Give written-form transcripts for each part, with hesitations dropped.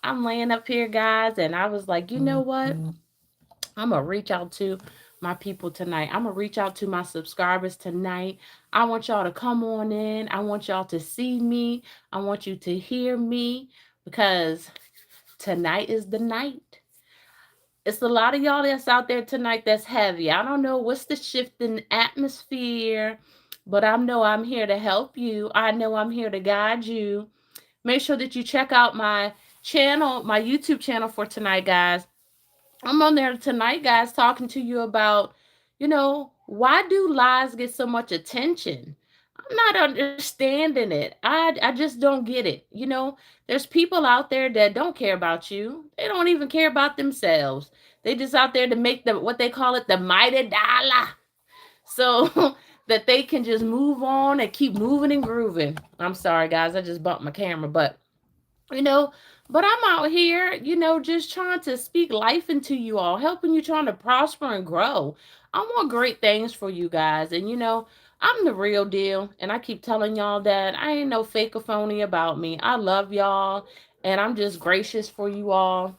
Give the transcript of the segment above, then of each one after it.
I'm laying up here, guys, and I was like, you know what? Mhm. I'm gonna reach out to my people tonight. I'm gonna reach out to my subscribers tonight. I want y'all to come on in. I want y'all to see me. I want you to hear me because tonight is the night. It's a lot of y'all that's out there tonight that's heavy. I don't know what's the shift in atmosphere, but I know I'm here to help you. I know I'm here to guide you. Make sure that you check out my channel, my YouTube channel for tonight, guys. I'm on there tonight, guys, talking to you about, why do lies get so much attention? I'm not understanding it. I just don't get it. There's people out there that don't care about you. They don't even care about themselves. They just out there to make the what they call it the mighty dollar. So that they can just move on and keep moving and grooving. I'm sorry, guys. I just bumped my camera, you know but I'm out here, just trying to speak life into you all, helping you, trying to prosper and grow. I want great things for you guys, and I'm the real deal, and I keep telling y'all that I ain't no fake or phony about me. I love y'all, and I'm just gracious for you all.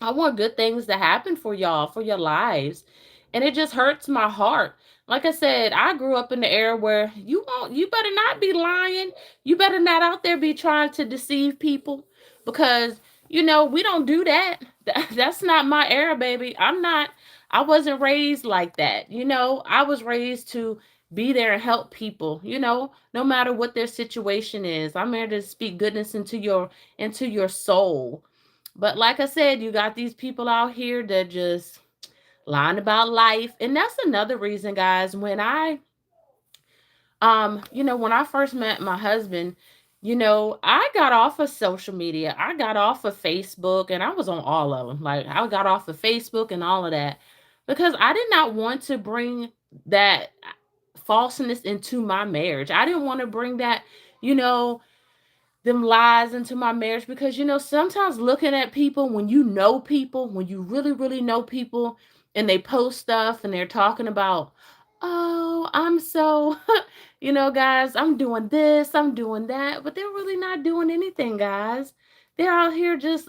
I want good things to happen for y'all, for your lives. And it just hurts my heart. Like I said, I grew up in the era where you better not be lying. You better not out there be trying to deceive people because we don't do that. That's not my era, baby. I wasn't raised like that. I was raised to be there and help people, no matter what their situation is. I'm here to speak goodness into your soul. But like I said, you got these people out here that just lying about life. And that's another reason, guys, when I first met my husband, I got off of social media. I got off of Facebook and I was on all of them. Like I got off of Facebook and all of that because I did not want to bring that falseness into my marriage. I didn't want to bring that, you know, them lies into my marriage because sometimes looking at people, when you really really know people, and they post stuff and they're talking about, oh, I'm so guys, I'm doing this, I'm doing that, but they're really not doing anything, guys. They're out here just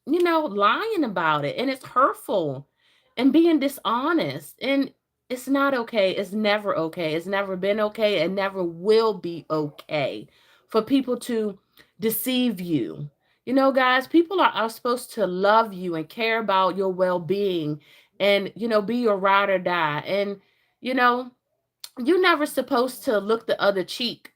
lying about it, and it's hurtful and being dishonest, and it's not okay. It's never okay. It's never been okay and never will be okay for people to deceive you. Guys, people are supposed to love you and care about your well-being and be your ride or die. And you know, you're never supposed to look the other cheek,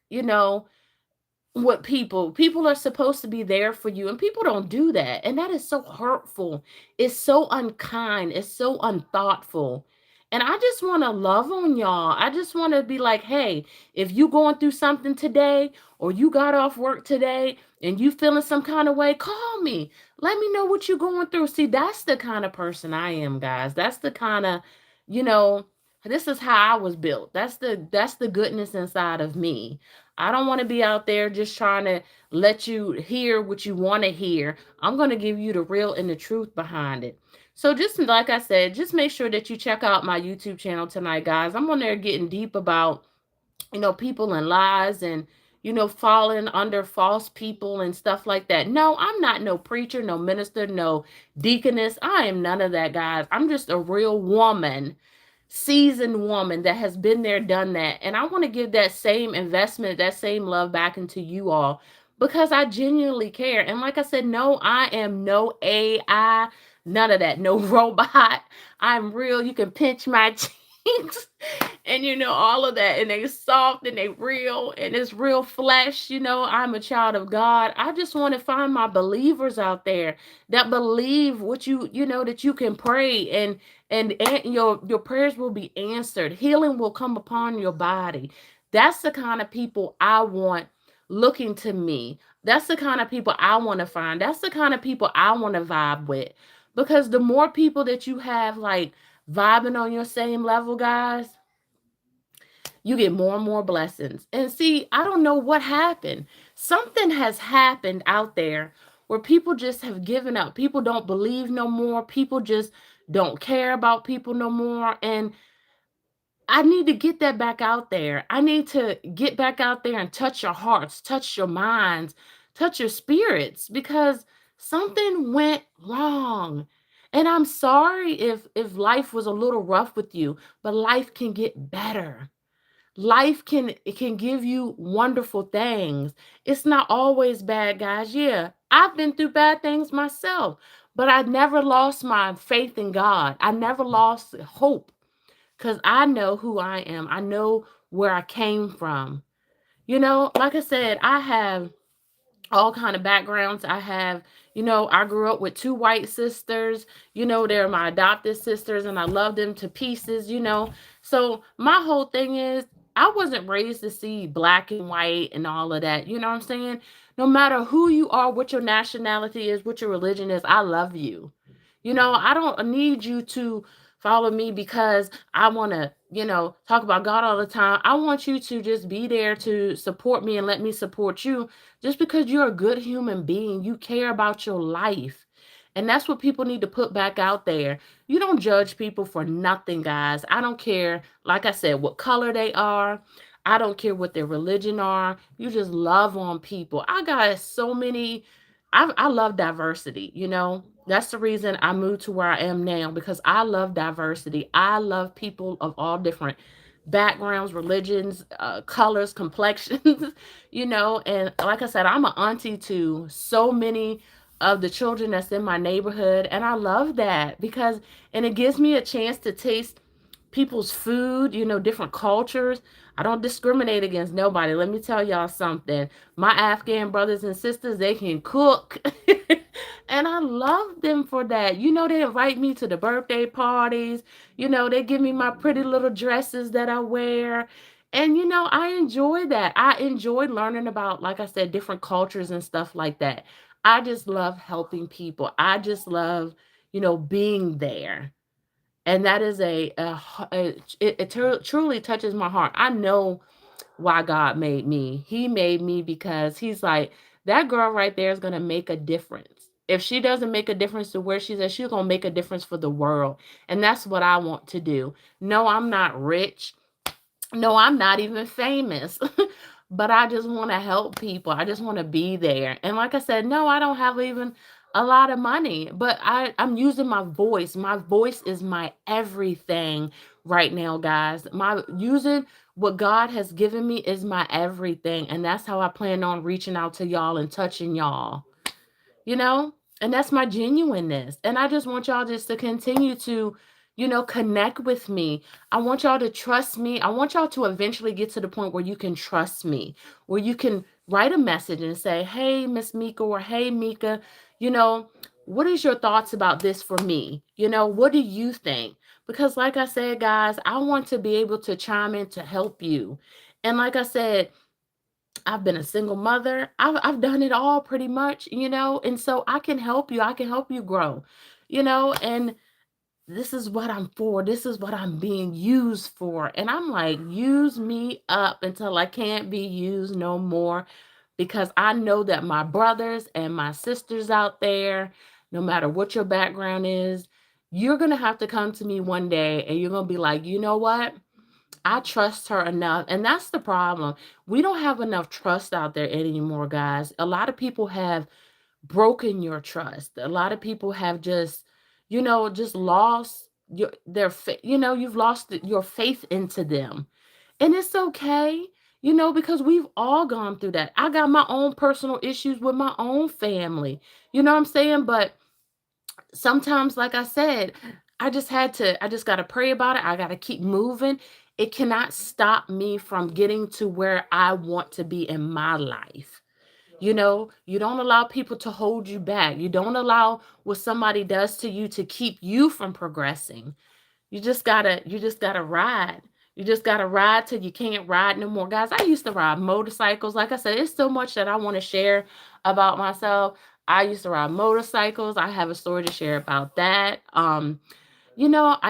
what people are supposed to be there for you, and people don't do that, and that is so hurtful. It's so unkind, it's so unthoughtful. And I just want to love on y'all. I just want to be like, hey, if you going through something today, or you got off work today and you feeling some kind of way, call me, let me know what you're going through. See, that's the kind of person I am, guys. That's the kind of, you know this is how I was built. That's the goodness inside of me. I don't want to be out there just trying to let you hear what you want to hear. I'm going to give you the real and the truth behind it. So just like I said, just make sure that you check out my YouTube channel tonight, guys. I'm on there getting deep about, people and lies and, falling under false people and stuff like that. No, I'm not no preacher, no minister, no deaconess. I am none of that, guys. I'm just a real woman, seasoned woman that has been there, done that. And I want to give that same investment, that same love back into you all because I genuinely care. And like I said, no, I am no AI, none of that, no robot. I'm real. You can pinch my cheeks and all of that. And they soft and they real and it's real flesh. I'm a child of God. I just want to find my believers out there that believe what that you can pray and your prayers will be answered. Healing will come upon your body. That's the kind of people I want looking to me. That's the kind of people I want to find. That's the kind of people I want to vibe with. Because the more people that you have like vibing on your same level, guys, you get more and more blessings. And see, I don't know what happened. Something has happened out there where people just have given up. People don't believe no more. People just don't care about people no more. And I need to get that back out there. I need to get back out there and touch your hearts, touch your minds, touch your spirits because Something went wrong. And I'm sorry if life was a little rough with you, but life can get better. Life can, it can give you wonderful things. It's not always bad, guys. Yeah, I've been through bad things myself, but I never lost my faith in God. I never lost hope because I know who I am. I know where I came from. Like I said, I have all kind of backgrounds. I have, I grew up with two white sisters. They're my adopted sisters, and I love them to pieces. So my whole thing is, I wasn't raised to see black and white and all of that. You know what I'm saying? No matter who you are, what your nationality is, what your religion is, I love you. I don't need you to follow me because I want to, talk about God all the time. I want you to just be there to support me and let me support you just because you're a good human being. You care about your life. And that's what people need to put back out there. You don't judge people for nothing, guys. I don't care, like I said, what color they are. I don't care what their religion are. You just love on people. I got so many. I love diversity. That's the reason I moved to where I am now because I love diversity. I love people of all different backgrounds, religions, colors, complexions, and like I said, I'm an auntie to so many of the children that's in my neighborhood, and I love that because, and it gives me a chance to taste people's food, different cultures. I don't discriminate against nobody. Let me tell y'all something. My Afghan brothers and sisters, they can cook. And I love them for that. They invite me to the birthday parties. They give me my pretty little dresses that I wear. And, I enjoy that. I enjoy learning about, like I said, different cultures and stuff like that. I just love helping people. I just love, being there. And that is it truly touches my heart. I know why God made me. He made me because he's like, that girl right there is going to make a difference. If she doesn't make a difference to where she's at, she's going to make a difference for the world. And that's what I want to do. No, I'm not rich. No, I'm not even famous. But I just want to help people. I just want to be there. And like I said, no, I don't have even a lot of money, but I'm using my voice. My voice is my everything right now, guys. My using what God has given me is my everything. And that's how I plan on reaching out to y'all and touching y'all you know and that's my genuineness, and I just want y'all just to continue to connect with me. I want y'all to trust me. I want y'all to eventually get to the point where you can trust me, where you can write a message and say, hey, Miss Meeka, or hey, Meeka, you know what is your thoughts about this for me? What do you think? Because like I said, guys, I want to be able to chime in to help you. And like I said, I've been a single mother. I've done it all pretty much. And so I can help you. I can help you grow. And this is what I'm for. This is what I'm being used for. And I'm like, use me up until I can't be used no more, because I know that my brothers and my sisters out there, no matter what your background is, you're going to have to come to me one day and you're going to be like, you know what? I trust her enough. And that's the problem. We don't have enough trust out there anymore, guys. A lot of people have broken your trust. A lot of people have just lost you've lost your faith into them. And it's okay, because we've all gone through that. I got my own personal issues with my own family. You know what I'm saying? But sometimes, like I said, I just got to pray about it. I got to keep moving. It cannot stop me from getting to where I want to be in my life. You don't allow people to hold you back. You don't allow what somebody does to you to keep you from progressing. You just gotta ride. You just gotta ride till you can't ride no more. Guys, I used to ride motorcycles. Like I said, it's so much that I want to share about myself. I used to ride motorcycles. I have a story to share about that. I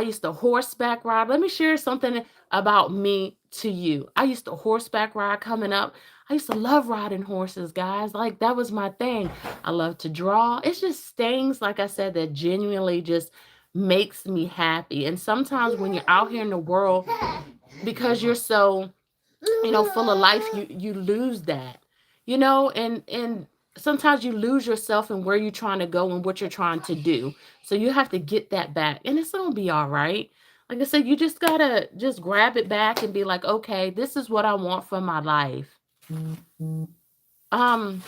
used to horseback ride. Let me share something about me to you. I used to horseback ride coming up. I used to love riding horses, guys. Like, that was my thing. I love to draw. It's just things, like I said, that genuinely just makes me happy. And sometimes when you're out here in the world, because you're so, full of life, you lose that. And sometimes you lose yourself in where you're trying to go and what you're trying to do. So you have to get that back, and it's gonna be all right. Like I said, you just gotta just grab it back and be like, okay, this is what I want for my life. Um,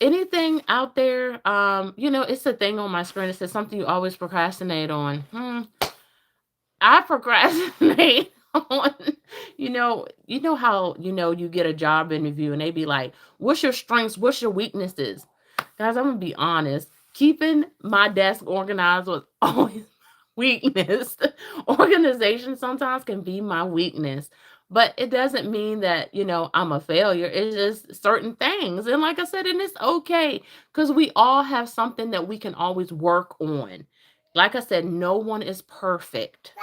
anything out there? It's a thing on my screen. It says something you always procrastinate on. I procrastinate on, you know how you get a job interview and they be like, "What's your strengths? What's your weaknesses?" Guys, I'm gonna be honest. Keeping my desk organized was always weakness. Organization sometimes can be my weakness, but it doesn't mean that I'm a failure. It's just certain things, and like I said, and it's okay because we all have something that we can always work on. Like I said, no one is perfect.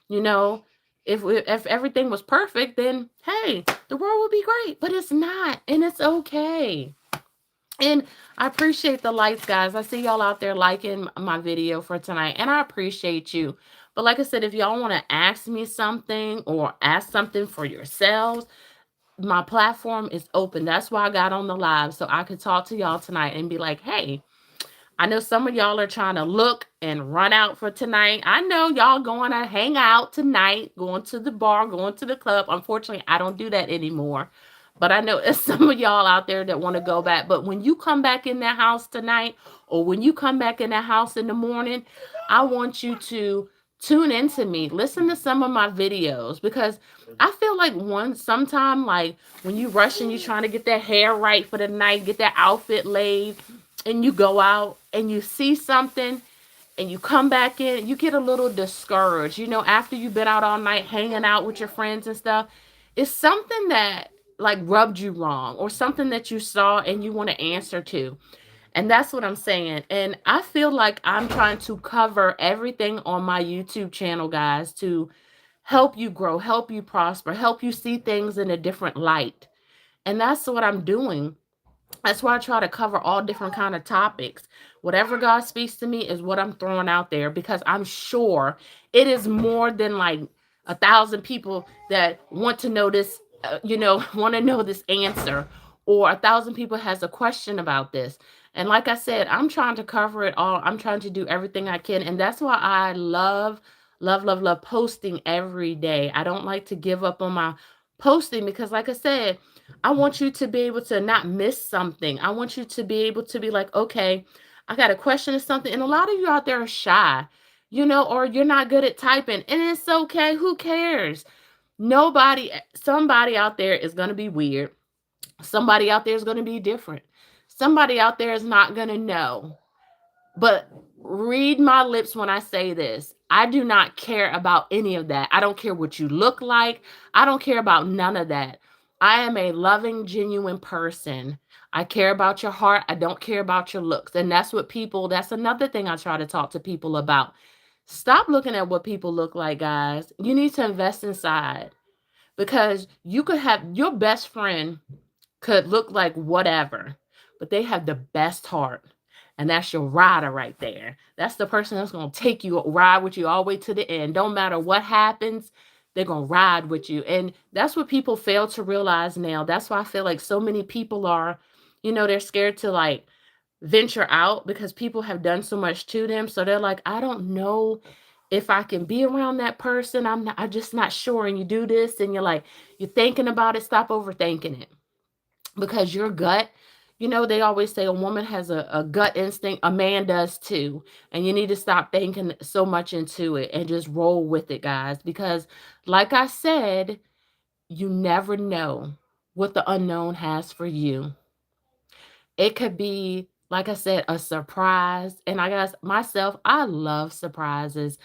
You know, if everything was perfect, then hey, the world would be great. But it's not, and it's okay. And I appreciate the likes, guys. I see y'all out there liking my video for tonight, and I appreciate you. But like I said, if y'all want to ask me something or ask something for yourselves, my platform is open. That's why I got on the live so I could talk to y'all tonight and be like, hey, I know some of y'all are trying to look and run out for tonight. I know y'all going to hang out tonight, going to the bar, going to the club. Unfortunately, I don't do that anymore. But I know it's some of y'all out there that want to go back. But when you come back in that house tonight, or when you come back in that house in the morning, I want you to tune into me. Listen to some of my videos because I feel like sometime like when you rushing, you trying to get that hair right for the night, get that outfit laid, and you go out and you see something and you come back in, you get a little discouraged. After you've been out all night hanging out with your friends and stuff, it's something that like rubbed you wrong or something that you saw and you want to answer to. And that's what I'm saying. And I feel like I'm trying to cover everything on my YouTube channel, guys, to help you grow, help you prosper, help you see things in a different light. And that's what I'm doing. That's why I try to cover all different kind of topics. Whatever God speaks to me is what I'm throwing out there because I'm sure it is more than like 1,000 people that want to know this, want to know this answer, or 1,000 people has a question about this. And like I said, I'm trying to cover it all. I'm trying to do everything I can, and that's why I love, love, love, love posting every day. I don't like to give up on my posting because, like I said, I want you to be able to not miss something. I want you to be able to be like, okay, I got a question or something. And a lot of you out there are shy, or you're not good at typing. And it's okay. Who cares? Somebody out there is going to be weird. Somebody out there is going to be different. Somebody out there is not going to know. But read my lips when I say this. I do not care about any of that. I don't care what you look like. I don't care about none of that. I am a loving, genuine person. I care about your heart. I don't care about your looks. And that's another thing I try to talk to people about. Stop looking at what people look like, guys. You need to invest inside because you could have your best friend could look like whatever, but they have the best heart. And that's your rider right there. That's the person that's going to take you, ride with you all the way to the end. Don't matter what happens, they're going to ride with you. And that's what people fail to realize now. That's why I feel like so many people are, they're scared to like venture out because people have done so much to them. So they're like, I don't know if I can be around that person. I'm just not sure. And you do this and you're like, you're thinking about it. Stop overthinking it because your gut, they always say a woman has a gut instinct, a man does too. And you need to stop thinking so much into it and just roll with it, guys, because like I said, you never know what the unknown has for you. It could be, like I said, a surprise. And I guess myself, I love surprises.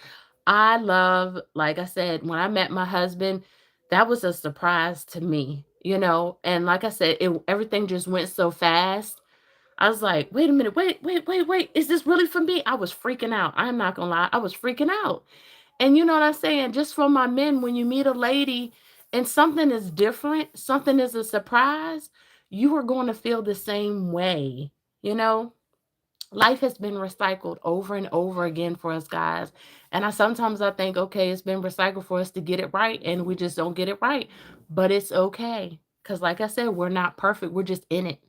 I love, like I said, when I met my husband, that was a surprise to me, And like I said, everything just went so fast. I was like, wait a minute, wait, wait, wait, wait. Is this really for me? I was freaking out. I'm not gonna lie, I was freaking out. And you know what I'm saying? Just for my men, when you meet a lady and something is different, something is a surprise, you are going to feel the same way, you know? Life has been recycled over and over again for us guys. And I think, okay, it's been recycled for us to get it right, and we just don't get it right. But it's okay. Because like I said, we're not perfect. We're just in it.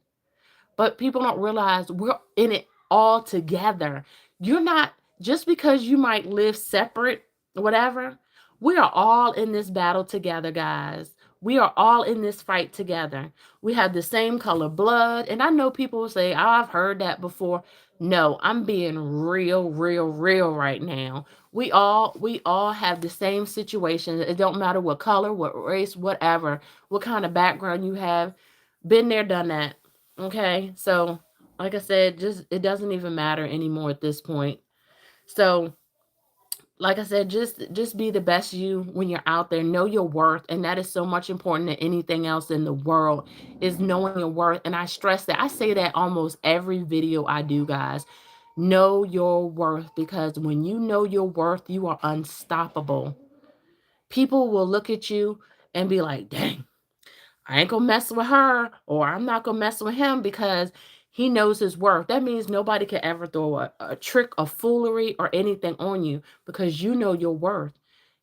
But people don't realize we're in it all together. You're not, just because you might live separate, whatever, we are all in this battle together, guys. We are all in this fight together. We have the same color blood. And I know people will say, oh, I've heard that before. No, I'm being real, real, real right now. We all have the same situation. It don't matter what color, what race, whatever, what kind of background you have. Been there, done that. Okay? So, like I said, just it doesn't even matter anymore at this point. So, like I said, just be the best you when you're out there. Know your worth, and that is so much important than anything else in the world, is knowing your worth. And I stress that. I say that almost every video I do, guys. Know your worth, because when you know your worth, you are unstoppable. People will look at you and be like, "Dang, I ain't gonna mess with her," or "I'm not gonna mess with him because he knows his worth." That means nobody can ever throw a trick, a foolery, or anything on you, because you know your worth.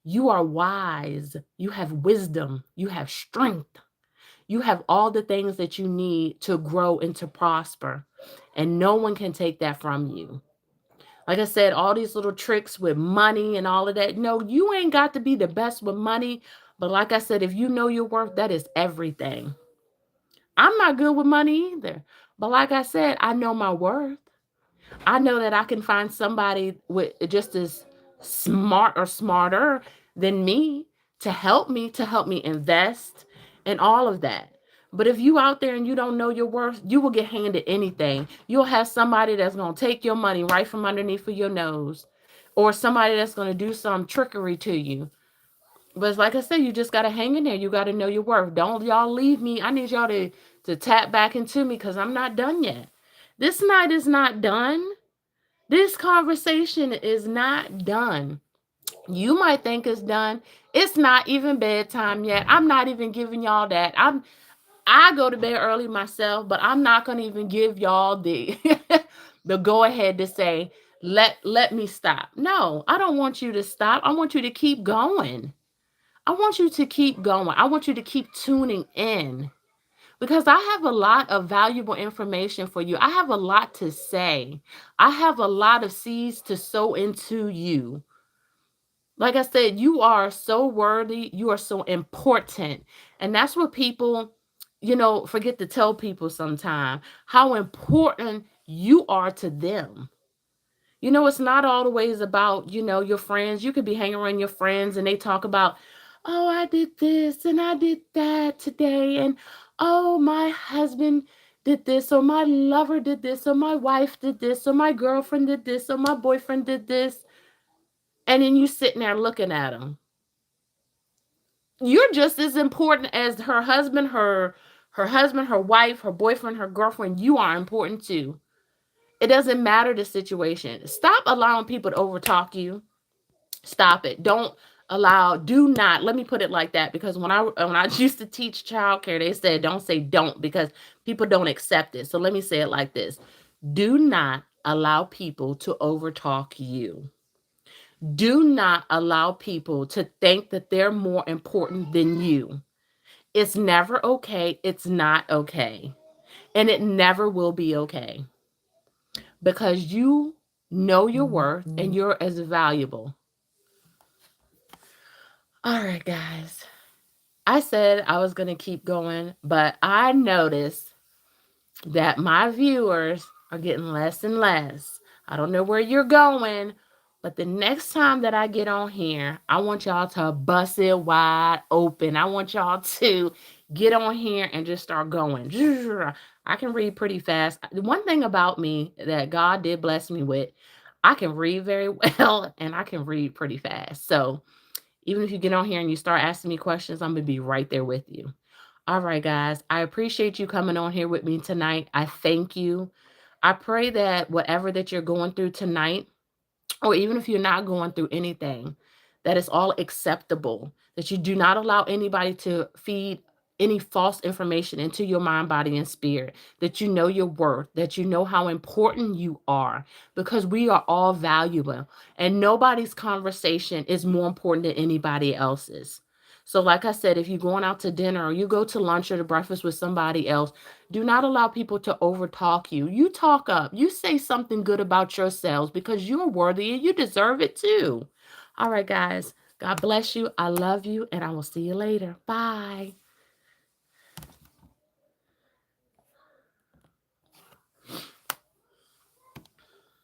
You are wise. You have wisdom. You have strength. You have all the things that you need to grow and to prosper. And no one can take that from you. Like I said, all these little tricks with money and all of that. No, you ain't got to be the best with money. But like I said, if you know your worth, that is everything. I'm not good with money either. But like I said, I know my worth. I know that I can find somebody with just as smart or smarter than me to help me invest and all of that. But if you out there and you don't know your worth, you will get handed anything. You'll have somebody that's going to take your money right from underneath of your nose, or somebody that's going to do some trickery to you. But it's like I said, you just gotta hang in there. You gotta know your worth. Don't y'all leave me. I need y'all to tap back into me, because I'm not done yet. This night is not done. This conversation is not done. You might think it's done. It's not even bedtime yet. I'm not even giving y'all that. I go to bed early myself, but I'm not gonna even give y'all the the go ahead to say let me stop. No, I don't want you to stop. I want you to keep going. I want you to keep going. I want you to keep tuning in, because I have a lot of valuable information for you. I have a lot to say. I have a lot of seeds to sow into you. Like I said, you are so worthy. You are so important. And that's what people, forget to tell people sometimes, how important you are to them. It's not always about, your friends. You could be hanging around your friends and they talk about, oh, I did this and I did that today. And oh, my husband did this, or my lover did this, or my wife did this, or my girlfriend did this, or my boyfriend did this. And then you sitting there looking at them. You're just as important as her husband, her husband, her wife, her boyfriend, her girlfriend. You are important too. It doesn't matter the situation. Stop allowing people to overtalk you. Stop it. Do not, let me put it like that, because when I used to teach childcare, they said don't say don't, because people don't accept it. So let me say it like this. Do not allow people to overtalk you. Do not allow people to think that they're more important than you. It's never okay. It's not okay. And it never will be okay, because you know your worth and you're as valuable. All right, guys. I said I was going to keep going, but I noticed that my viewers are getting less and less. I don't know where you're going, but the next time that I get on here, I want y'all to bust it wide open. I want y'all to get on here and just start going. I can read pretty fast. The one thing about me that God did bless me with, I can read very well and I can read pretty fast. So even if you get on here and you start asking me questions, I'm going to be right there with you. All right, guys. I appreciate you coming on here with me tonight. I thank you. I pray that whatever that you're going through tonight, or even if you're not going through anything, that is all acceptable, that you do not allow anybody to feed any false information into your mind, body, and spirit, that you know your worth, that you know how important you are, because we are all valuable and nobody's conversation is more important than anybody else's. So, like I said, if you're going out to dinner or you go to lunch or to breakfast with somebody else, do not allow people to overtalk you. You talk up, you say something good about yourselves because you're worthy and you deserve it too. All right, guys. God bless you. I love you, and I will see you later. Bye.